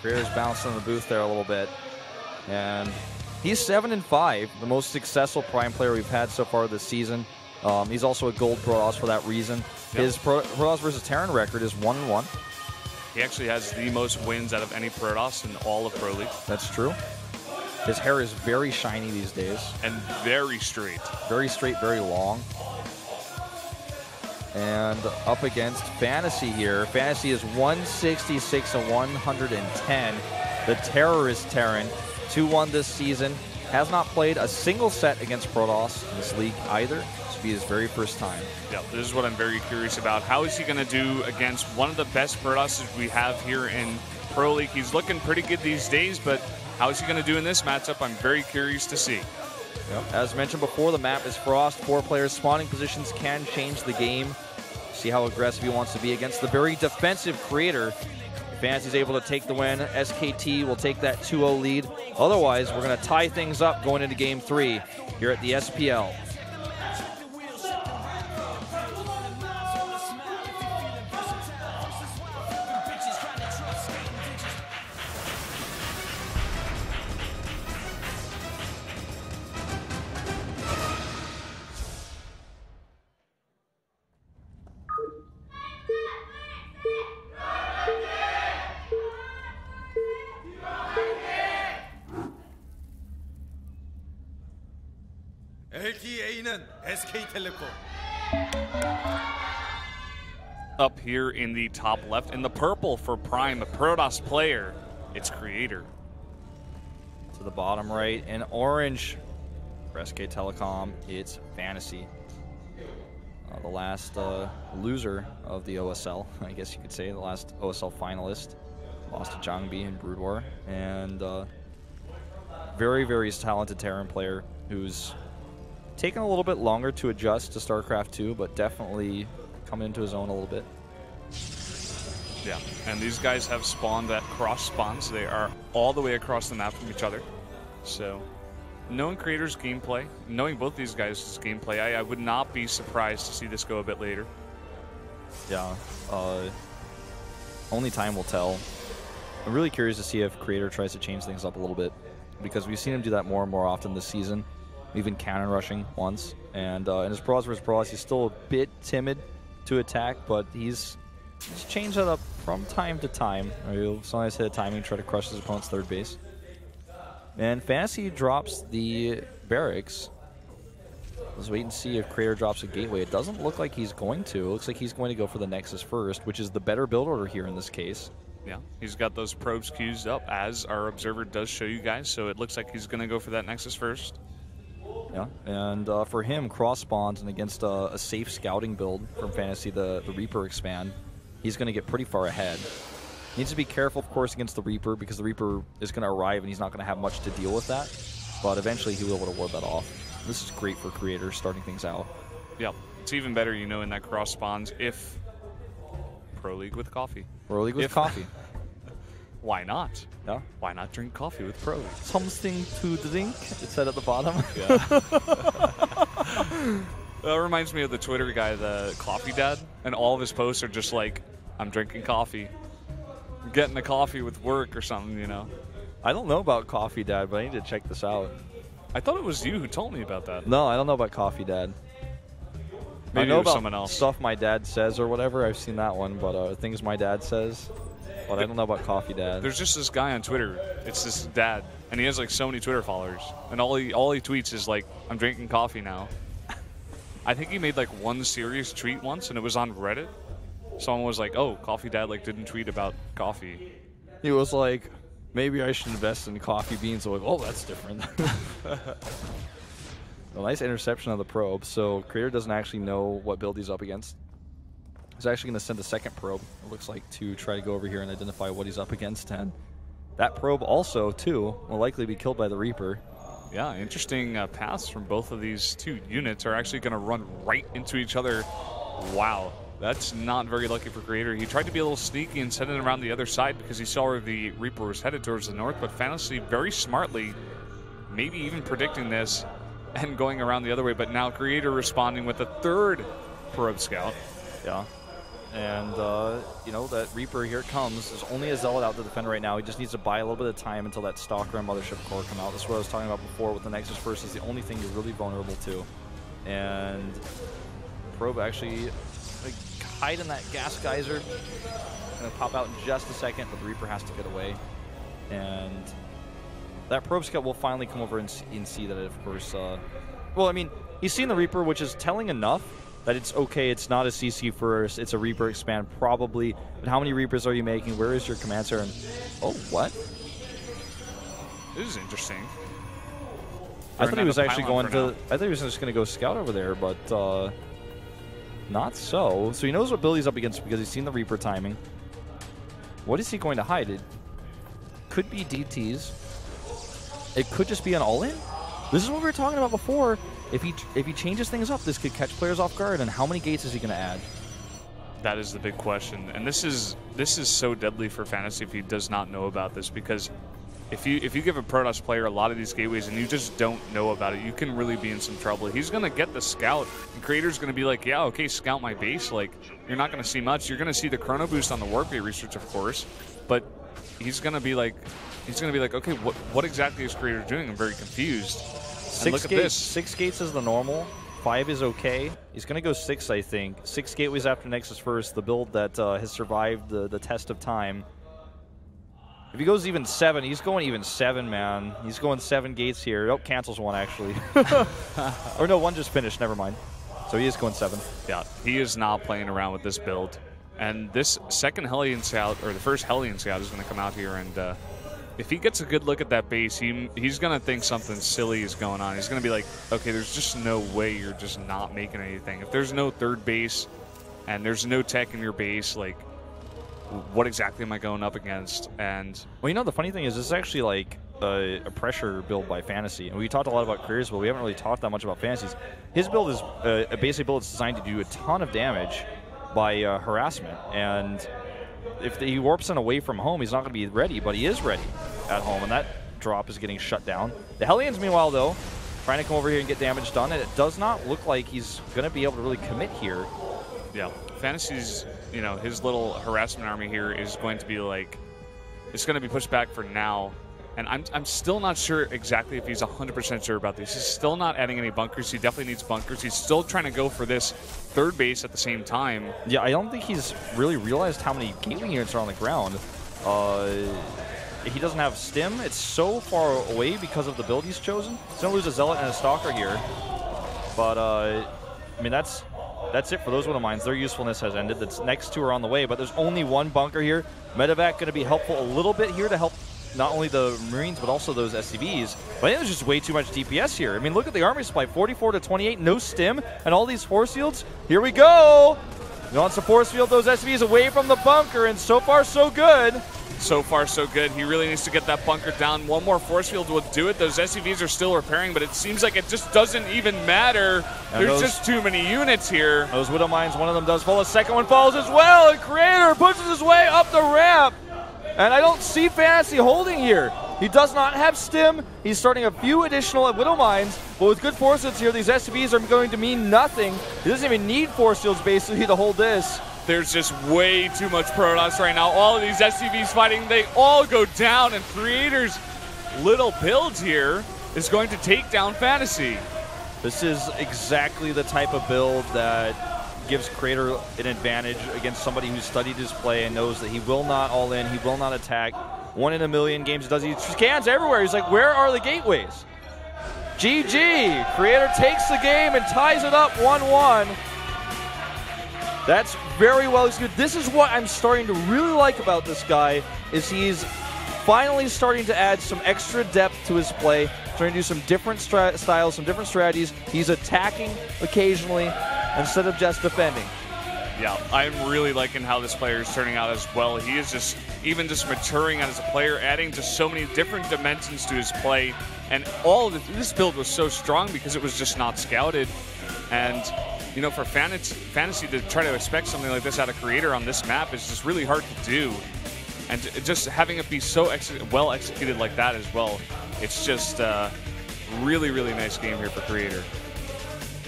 Creator's bouncing in the booth there a little bit. And he's 7-5, the most successful Prime player we've had so far this season. He's also a gold Protoss for that reason. Yep. His Protoss versus Terran record is 1-1. He actually has the most wins out of any Protoss in all of Pro League. That's true. His hair is very shiny these days. And very straight. Very straight, very long. And up against FanTaSy here. FanTaSy is 166-110. The Terrorist Terran, 2-1 this season. Has not played a single set against Protoss in this league either. This will be his very first time. Yeah, this is what I'm very curious about. How is he going to do against one of the best Protosses we have here in Pro League? He's looking pretty good these days, but how is he going to do in this matchup? I'm very curious to see. Yep. As mentioned before, the map is Frost. 4 players. Spawning positions can change the game. See how aggressive he wants to be against the very defensive Creator. If FanTaSy's able to take the win, SKT will take that 2-0 lead. Otherwise, we're going to tie things up going into Game 3 here at the SPL. LTA는 SKT114. Up here in the top left, in the purple for Prime, a Protoss player, it's Creator. To the bottom right, in orange for SK Telecom, it's FanTaSy. The last loser of the OSL, I guess you could say, the last OSL finalist. Lost to Zhangbi in Brood War. And very, very talented Terran player who's taken a little bit longer to adjust to StarCraft 2, but definitely coming into his own a little bit. Yeah, and these guys have spawned at cross spawns. They are all the way across the map from each other. So, knowing Creator's gameplay, knowing both these guys' gameplay, I would not be surprised to see this go a bit later. Yeah, only time will tell. I'm really curious to see if Creator tries to change things up a little bit, because we've seen him do that more and more often this season. Even cannon rushing once, and in his Protoss vs. Protoss, he's still a bit timid to attack, but he's changed that up from time to time. He'll sometimes hit a timing, try to crush his opponent's third base. And FanTaSy drops the barracks. Let's wait and see if Creator drops a gateway. It doesn't look like he's going to. It looks like he's going to go for the Nexus first, which is the better build order here in this case. Yeah, he's got those probes queued up, as our observer does show you guys, so it looks like he's going to go for that Nexus first. Yeah, and for him, cross spawns and against a safe scouting build from FanTaSy, the Reaper expand, he's going to get pretty far ahead. Needs to be careful, of course, against the Reaper, because the Reaper is going to arrive and he's not going to have much to deal with that. But eventually he will be able to ward that off. This is great for Creator starting things out. Yep, it's even better, you know, in that cross spawns if Pro League with coffee. Pro League with coffee. Why not? Yeah. Why not drink coffee with Pro League? Something to drink, it said at the bottom. Yeah. That reminds me of the Twitter guy, the Coffee Dad, and all of his posts are just like, I'm drinking coffee. I'm getting a coffee with work or something, you know. I don't know about Coffee Dad, but I need to check this out. I thought it was you who told me about that. No, I don't know about Coffee Dad. Maybe I know it was about someone else. Stuff my dad says or whatever. I've seen that one, but things my dad says. But I don't know about Coffee Dad. There's just this guy on Twitter. It's this dad, and he has like so many Twitter followers, and all he tweets is like, "I'm drinking coffee now." I think he made like one serious tweet once, and it was on Reddit. Someone was like, "Oh, Coffee Dad like didn't tweet about coffee." He was like, "Maybe I should invest in coffee beans." I'm like, "Oh, that's different." A nice interception of the probe. So Creator doesn't actually know what build he's up against. He's actually going to send a second probe, it looks like, to try to go over here and identify what he's up against. And that probe also, too, will likely be killed by the Reaper. Yeah, interesting paths from both of these two units are actually going to run right into each other. Wow, that's not very lucky for Creator. He tried to be a little sneaky and send it around the other side because he saw where the Reaper was headed towards the north, but FanTaSy very smartly, maybe even predicting this, and going around the other way, but now Creator responding with a third probe scout. Yeah. And, you know, that Reaper, here it comes. There's only a Zealot out to defend right now. He just needs to buy a little bit of time until that Stalker and Mothership Core come out. This is what I was talking about before with the Nexus First is the only thing you're really vulnerable to. And Probe actually like, hide in that gas geyser. Gonna pop out in just a second, but the Reaper has to get away. And that Probe Scout will finally come over and see that it, of course, well, I mean, he's seen the Reaper, which is telling enough that it's okay, it's not a CC first, it's a Reaper expand probably, but how many Reapers are you making? Where is your command center? And, oh, what? This is interesting. I thought he was actually going to, I thought he was just going to go scout over there, but not so. So he knows what build he's up against because he's seen the Reaper timing. What is he going to hide? It could be DTs. It could just be an all-in. This is what we were talking about before. If he changes things up, this could catch players off guard. And how many gates is he going to add? That is the big question. And this is so deadly for FanTaSy if he does not know about this, because if you give a Protoss player a lot of these gateways and you just don't know about it, you can really be in some trouble. He's going to get the scout, and Creator's going to be like, yeah, okay, scout my base. Like, you're not going to see much. You're going to see the chrono boost on the warp gate research, of course, but he's going to be like, okay, what exactly is Creator doing? I'm very confused. And look at this. 6 gates is the normal. 5 is okay. He's going to go 6, I think. 6 gateways after Nexus First, the build that has survived the test of time. If he goes even 7, he's going even 7, man. He's going 7 gates here. Oh, cancels 1, actually. Or no, 1 just finished. Never mind. So he is going 7. Yeah, he is not playing around with this build. And this second Hellion Scout, or the first Hellion Scout, is going to come out here, and if he gets a good look at that base, he's going to think something silly is going on. He's going to be like, okay, there's just no way you're just not making anything. If there's no third base and there's no tech in your base, like, what exactly am I going up against? And well, you know, the funny thing is this is actually like a pressure build by FanTaSy. And we talked a lot about Career's build. We haven't really talked that much about FanTaSy's. His build is a basic build that's designed to do a ton of damage by harassment. And if he warps in away from home, he's not going to be ready, but he is ready at home, and that drop is getting shut down. The Hellions, meanwhile, though, trying to come over here and get damage done, and it does not look like he's going to be able to really commit here. Yeah, FanTaSy's, you know, his little harassment army here is going to be like, it's going to be pushed back for now. And I'm still not sure exactly if he's 100% sure about this. He's still not adding any bunkers. He definitely needs bunkers. He's still trying to go for this third base at the same time. Yeah, I don't think he's really realized how many gateway units are on the ground. He doesn't have stim. It's so far away because of the build he's chosen. He's going to lose a Zealot and a Stalker here. But, I mean, that's it for those Widow Mines. Their usefulness has ended. The next 2 are on the way, but there's only 1 bunker here. Medevac going to be helpful a little bit here to help not only the Marines, but also those SCVs. But I think there's just way too much DPS here. I mean, look at the army supply, 44 to 28, no stim, and all these force fields. Here we go! He wants to force field those SCVs away from the bunker, and so far, so good. So far, so good. He really needs to get that bunker down. 1 more force field will do it. Those SCVs are still repairing, but it seems like it just doesn't even matter. And there's just too many units here. Those Widow Mines, one of them does fall. A second one falls as well, and Creator pushes his way up the ramp. And I don't see FanTaSy holding here. He does not have stim. He's starting a few additional Widow Mines, but with good force fields here, these SCVs are going to mean nothing. He doesn't even need force fields basically to hold this. There's just way too much Protoss right now. All of these SCVs fighting, they all go down, and Creator's little build here is going to take down FanTaSy. This is exactly the type of build that gives Creator an advantage against somebody who's studied his play and knows that he will not all in, he will not attack. 1 in a million games does he scans everywhere. He's like, where are the gateways? GG. Creator takes the game and ties it up 1-1. That's very well executed. This is what I'm starting to really like about this guy, is he's finally starting to add some extra depth to his play, trying to do some different styles, some different strategies. He's attacking occasionally instead of just defending. Yeah, I'm really liking how this player is turning out as well. He is just, even just maturing as a player, adding just so many different dimensions to his play. And all of this build was so strong because it was just not scouted. And, you know, for FanTaSy to try to expect something like this out of Creator on this map is just really hard to do. And just having it be so well executed like that as well, it's just a really, really nice game here for Creator.